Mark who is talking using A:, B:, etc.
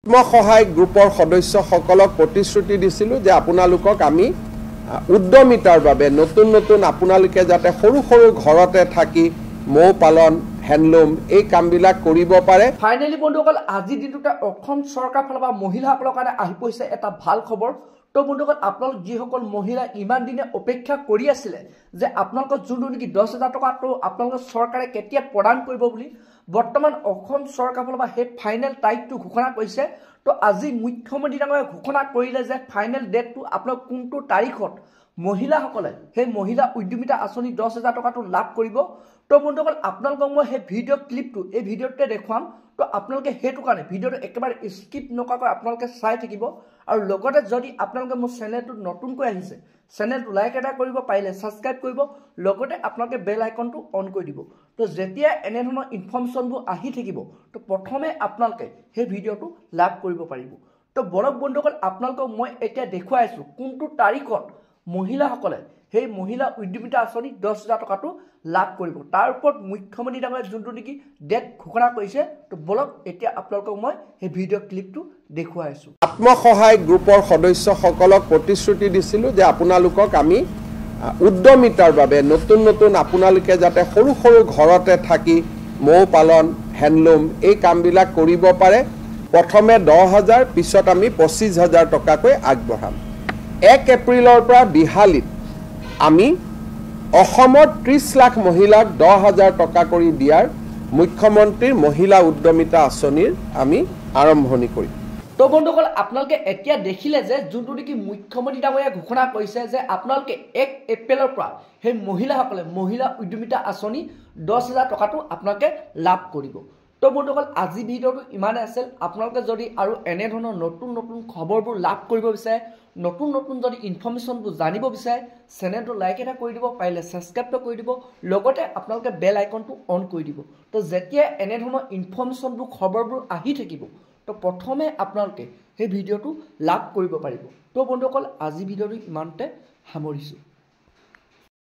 A: আত্মসহায়ক গ্ৰুপৰ সদস্যসকলক প্ৰতিশ্ৰুতি দিছিলোঁ যে আপোনালোকক আমি উদ্যমিতাৰ বাবে নতুন নতুন আপোনালোকে যাতে সৰু সৰু ঘৰতে থাকি মৌ পালন হেণ্ডলুম এই কামবিলাক কৰিব পাৰে।
B: ফাইনেলি বন্ধুসকল আজিৰ দিনটোতে অসম চৰকাৰ ফালৰ পৰা মহিলাসকলৰ কাৰণে আহি পৰিছে এটা ভাল খবৰ। তো বন্ধুসকল আপোনালোক যিসকল মহিলা ইমান দিনে অপেক্ষা কৰি আছিলে যে আপোনালোকৰ যোনটো নেকি 10,000 টকাটো আপোনালোকৰ চৰকাৰে কেতিয়া প্ৰদান কৰিব বুলি বৰ্তমান অসম চৰকাৰ ফালৰ পৰা সেই ফাইনেল তাৰিখটো ঘোষণা কৰিছে। তো আজি মুখ্যমন্ত্ৰী ডাঙৰীয়াই ঘোষণা কৰিলে যে ফাইনেল ডেটটো আপোনালোক কোনটো তাৰিখত মহিলাসকলে সেই মহিলা উদ্যমিতা আঁচনি 10,000 টকাটো লাভ কৰিব। তো বন্ধুসকল আপোনালোকক মই সেই ভিডিঅ' ক্লিপটো এই ভিডিঅ'টোতে দেখুৱাম। তো আপোনালোকে সেইটো কাৰণে ভিডিঅ'টো একেবাৰে স্কিপ নকৰাকৈ আপোনালোকে চাই থাকিব। আৰু লগতে যদি আপোনালোকে মোৰ চেনেলটো নতুনকৈ আহিছে চেনেলটো লাইক এটা কৰিব, পাৰিলে ছাবস্ক্ৰাইব কৰিব, লগতে আপোনালোকে বেল আইকনটো অন কৰি দিব। তো যেতিয়া এনেধৰণৰ ইনফৰ্মেশ্যনবোৰ আহি থাকিব তো প্ৰথমে আপোনালোকে সেই ভিডিঅ'টো লাভ কৰিব পাৰিব। তো বলক বন্ধুসকল আপোনালোকক মই এতিয়া দেখুৱাই আছোঁ কোনটো তাৰিখত মহিলাসকলে সেই মহিলা উদ্যমিতা আঁচনি 10,000 টকাটো লাভ কৰিব। তাৰ ওপৰত মুখ্যমন্ত্ৰী ডাঙৰীয়াই যোনটো নেকি ডেট ঘোষণা কৰিছে। তো বলক এতিয়া আপোনালোকক মই সেই ভিডিঅ' ক্লিপটো দেখুৱাই আছোঁ।
A: আত্মসহায়ক গ্ৰুপৰ সদস্যসকলক প্ৰতিশ্ৰুতি দিছিলোঁ যে আপোনালোকক আমি উদ্যমিতাৰ বাবে নতুন নতুন আপোনালোকে যাতে সৰু সৰু ঘৰতে থাকি মৌ পালন হেণ্ডলুম এই কামবিলাক কৰিব পাৰে। প্ৰথমে 10,000 পিছত আমি 25,000 টকাকৈ আগবঢ়াম। 1 এপ্ৰিলৰ পৰা বিহালীত আমি অসমত 30 লাখ মহিলাক 10,000 টকা কৰি দিয়াৰ মুখ্যমন্ত্ৰীৰ মহিলা উদ্যমিতা আঁচনিৰ আমি আৰম্ভণি কৰিম।
B: তো বন্ধুসকল আপোনালোকে এতিয়া দেখিলে যে যোনটো নেকি মুখ্যমন্ত্ৰী ডাঙৰীয়াই ঘোষণা কৰিছে যে আপোনালোকে 1 এপ্ৰিলৰ পৰা সেই মহিলাসকলে মহিলা উদ্যমিতা আঁচনি 10,000 টকাটো আপোনালোকে লাভ কৰিব। তো বন্ধুসকল আজি ভিডিঅ'টো ইমানে আছিল। আপোনালোকে যদি আৰু এনেধৰণৰ নতুন নতুন খবৰবোৰ লাভ কৰিব বিচাৰে, নতুন নতুন যদি ইনফৰ্মেশ্যনবোৰ জানিব বিচাৰে চেনেলটো লাইক এটা কৰি দিব, পাৰিলে ছাবস্ক্ৰাইবটো কৰি দিব, লগতে আপোনালোকে বেল আইকনটো অন কৰি দিব। তো যেতিয়া এনেধৰণৰ ইনফৰ্মেশ্যনবোৰ খবৰবোৰ আহি থাকিব তো প্ৰথমে আপোনালোকে সেই ভিডিঅ'টো লাভ কৰিব পাৰিব। তো বন্ধুসকল আজি ভিডিঅ'টো ইমানতে সামৰিছোঁ।